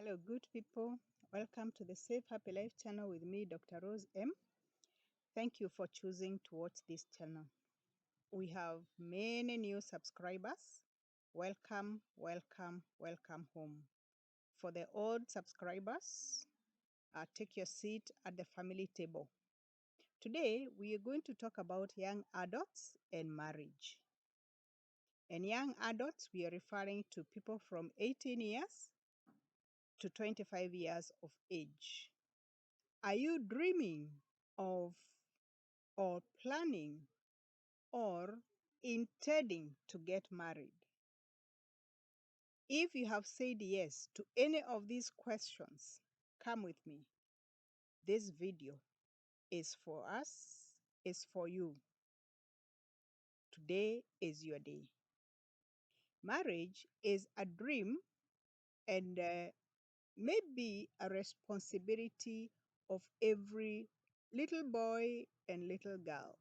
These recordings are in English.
Hello, good people. Welcome to the Safe Happy Life channel with me, Dr. Rose M. Thank you for choosing to watch this channel. We have many new subscribers. Welcome, welcome, welcome home. For the old subscribers, take your seat at the family table. Today, we are going to talk about young adults and marriage. And young adults, we are referring to people from 18 years to 25 years of age. Are you dreaming of or planning or intending to get married? If you have said yes to any of these questions, come with me. This video is for us, is for you. Today is your day. Marriage is a dream and maybe a responsibility of every little boy and little girl.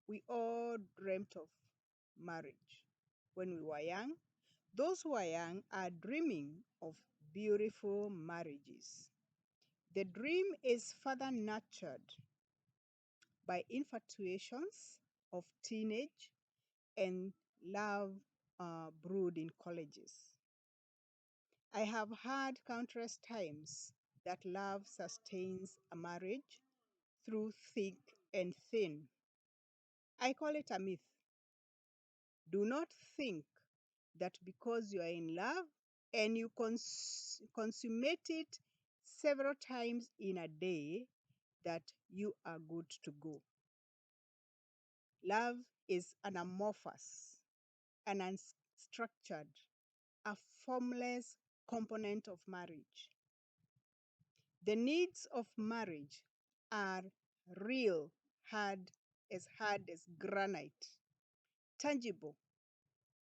We all dreamt of marriage when we were young. Those who are young are dreaming of beautiful marriages. The dream is further nurtured by infatuations of teenage and love brewed in colleges. I have heard countless times that love sustains a marriage through thick and thin. I call it a myth. Do not think that because you are in love and you consummate it several times in a day, that you are good to go. Love is an amorphous, an unstructured, a formless component of marriage. The needs of marriage are real, hard as granite, tangible,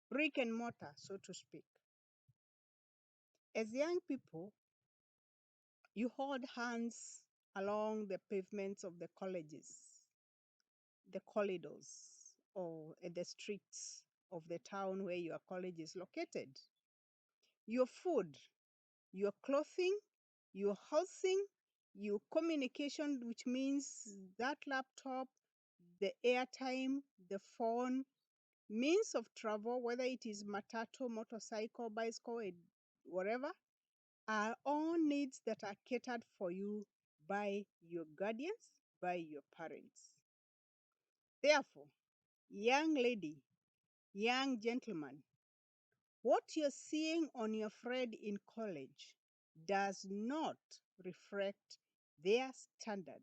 brick and mortar, so to speak. As young people, you hold hands along the pavements of the colleges, the corridors, or the streets of the town where your college is located. Your food, your clothing, your housing, your communication, which means that laptop, the airtime, the phone, means of travel, whether it is matatu, motorcycle, bicycle, whatever, are all needs that are catered for you by your guardians, by your parents. Therefore, young lady, young gentleman, what you're seeing on your friend in college does not reflect their standard,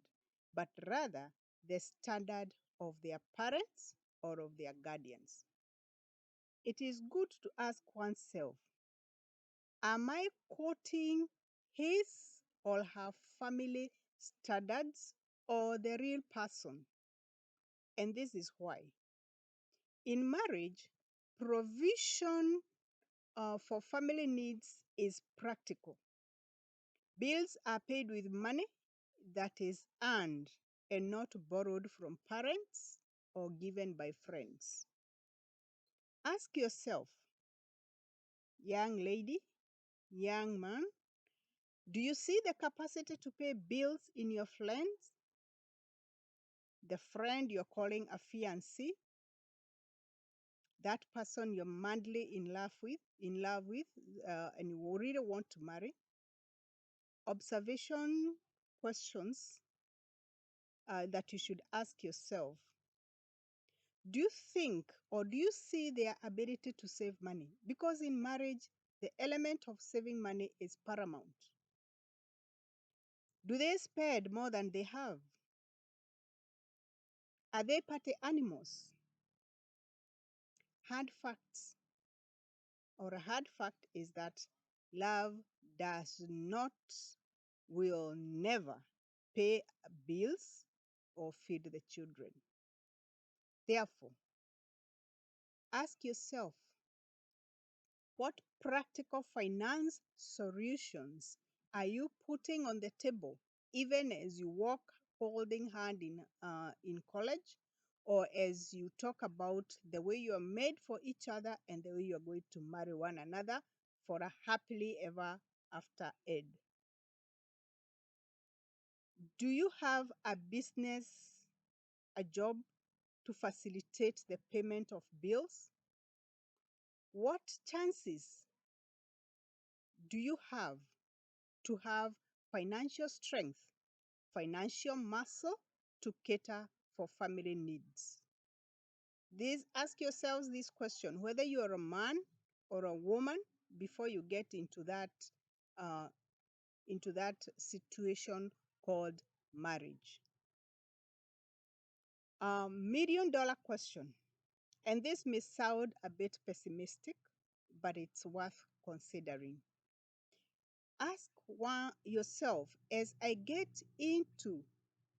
but rather the standard of their parents or of their guardians. It is good to ask oneself, am I quoting his or her family standards or the real person? And this is why. In marriage, provision for family needs is practical. Bills are paid with money that is earned and not borrowed from parents or given by friends. Ask yourself, young lady, young man, do you see the capacity to pay bills in your friends? The friend you're calling a fiancé, that person you're madly in love with, and you really want to marry. Observation questions that you should ask yourself. Do you think or do you see their ability to save money? Because in marriage, the element of saving money is paramount. Do they spend more than they have? Are they party animals? Hard facts, or a hard fact is that love does not, will never pay bills or feed the children. Therefore, ask yourself, what practical finance solutions are you putting on the table, even as you walk holding hand in college, or as you talk about the way you are made for each other and the way you are going to marry one another for a happily ever after Ed? Do you have a business, a job to facilitate the payment of bills? What chances do you to have financial strength, financial muscle to cater for family needs? Ask yourselves this question, whether you are a man or a woman, before you get uh, into that situation called marriage. $1 million question, and this may sound a bit pessimistic, but it's worth considering. Ask yourself, as I get into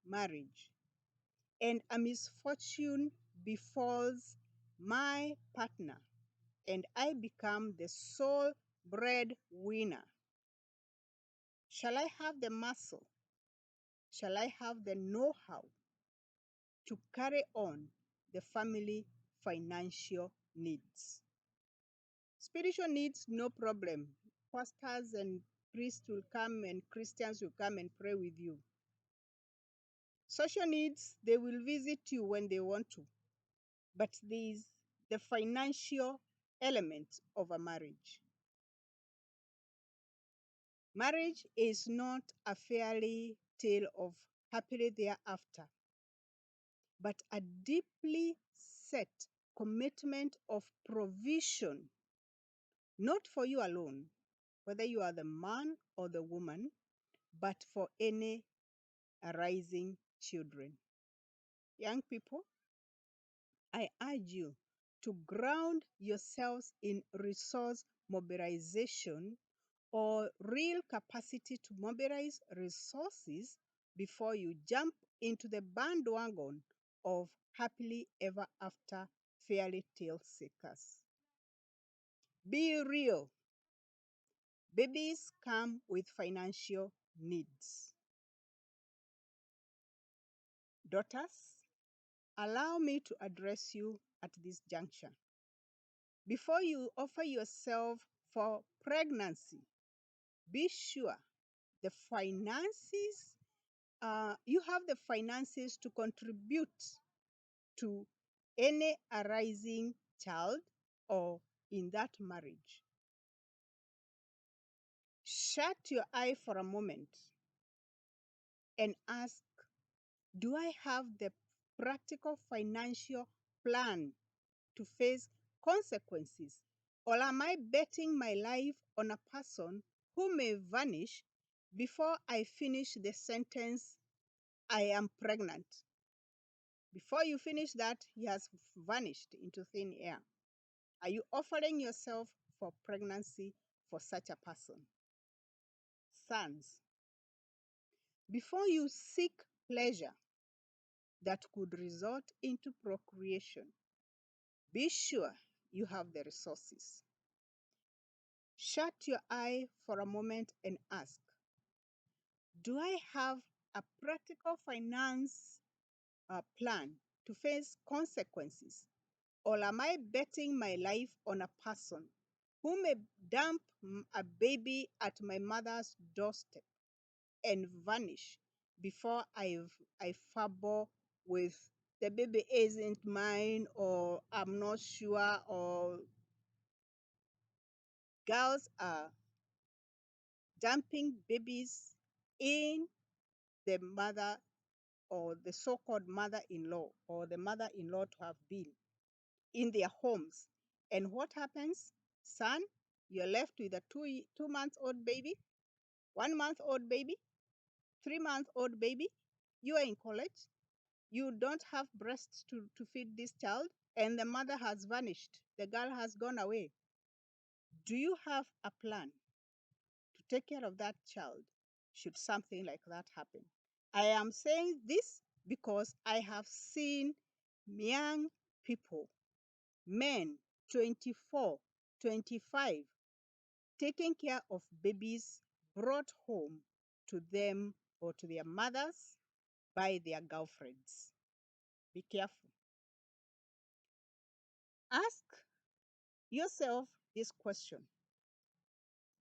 marriage and a misfortune befalls my partner and I become the sole breadwinner, shall I have the muscle? Shall I have the know how to carry on the family financial needs? Spiritual needs, no problem. Pastors and priests will come and Christians will come and pray with you. Social needs, they will visit you when they want to. But there's the financial element of a marriage. Marriage is not a fairy tale of happily thereafter, but a deeply set commitment of provision, not for you alone, whether you are the man or the woman, but for any arising children. Young people, I urge you to ground yourselves in resource mobilization or real capacity to mobilize resources before you jump into the bandwagon of happily ever after fairy tale seekers. Be real. Babies come with financial needs. Daughters, allow me to address you at this juncture. Before you offer yourself for pregnancy, be sure the finances, you have the finances to contribute to any arising child or in that marriage. Shut your eye for a moment and ask, do I have the practical financial plan to face consequences? Or am I betting my life on a person who may vanish before I finish the sentence, I am pregnant? Before you finish that, he has vanished into thin air. Are you offering yourself for pregnancy for such a person? Sons, before you seek pleasure that could result into procreation, be sure you have the resources. Shut your eye for a moment and ask, do I have a practical finance plan to face consequences? Or am I betting my life on a person who may dump a baby at my mother's doorstep and vanish before I fumble with the baby isn't mine, or I'm not sure, or girls are dumping babies in the mother or the so-called mother-in-law or the mother-in-law to have been in their homes. And what happens? Son, you're left with a 2 months old baby, 1 month old baby, 3 month old baby. You are in college. You don't have breasts to feed this child, and the mother has vanished. The girl has gone away. Do you have a plan to take care of that child should something like that happen? I am saying this because I have seen young people, men 24, 25, taking care of babies brought home to them or to their mothers by their girlfriends. Be careful. Ask yourself this question.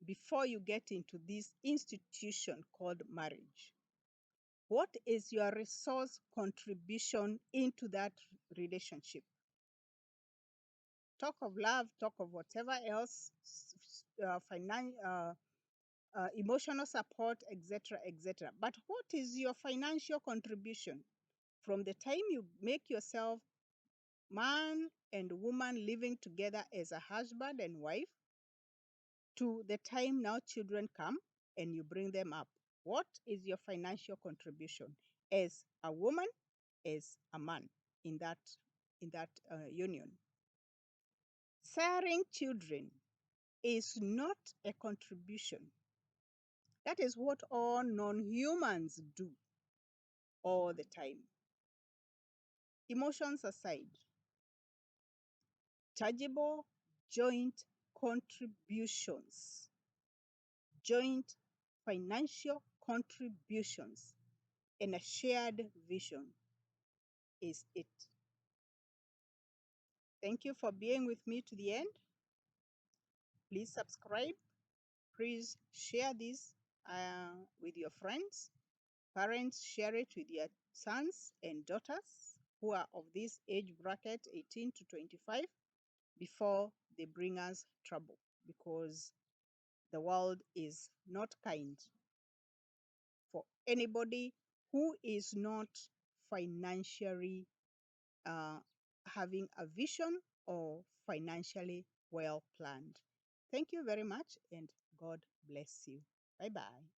before you get into this institution called marriage? What is your resource contribution into that relationship? Talk of love, talk of whatever else, emotional support, etc., etc. But what is your financial contribution from the time you make yourself man and woman living together as a husband and wife to the time now children come and you bring them up? What is your financial contribution as a woman, as a man in that union? Siring children is not a contribution. That is what all non-humans do all the time. Emotions aside, tangible joint contributions, joint financial contributions, and a shared vision is it. Thank you for being with me to the end. Please subscribe. Please share this with your friends. Parents, share it with your sons and daughters who are of this age bracket, 18 to 25, before they bring us trouble, because the world is not kind for anybody who is not financially uh, having a vision or financially well planned. Thank you very much, and God bless you. Bye bye.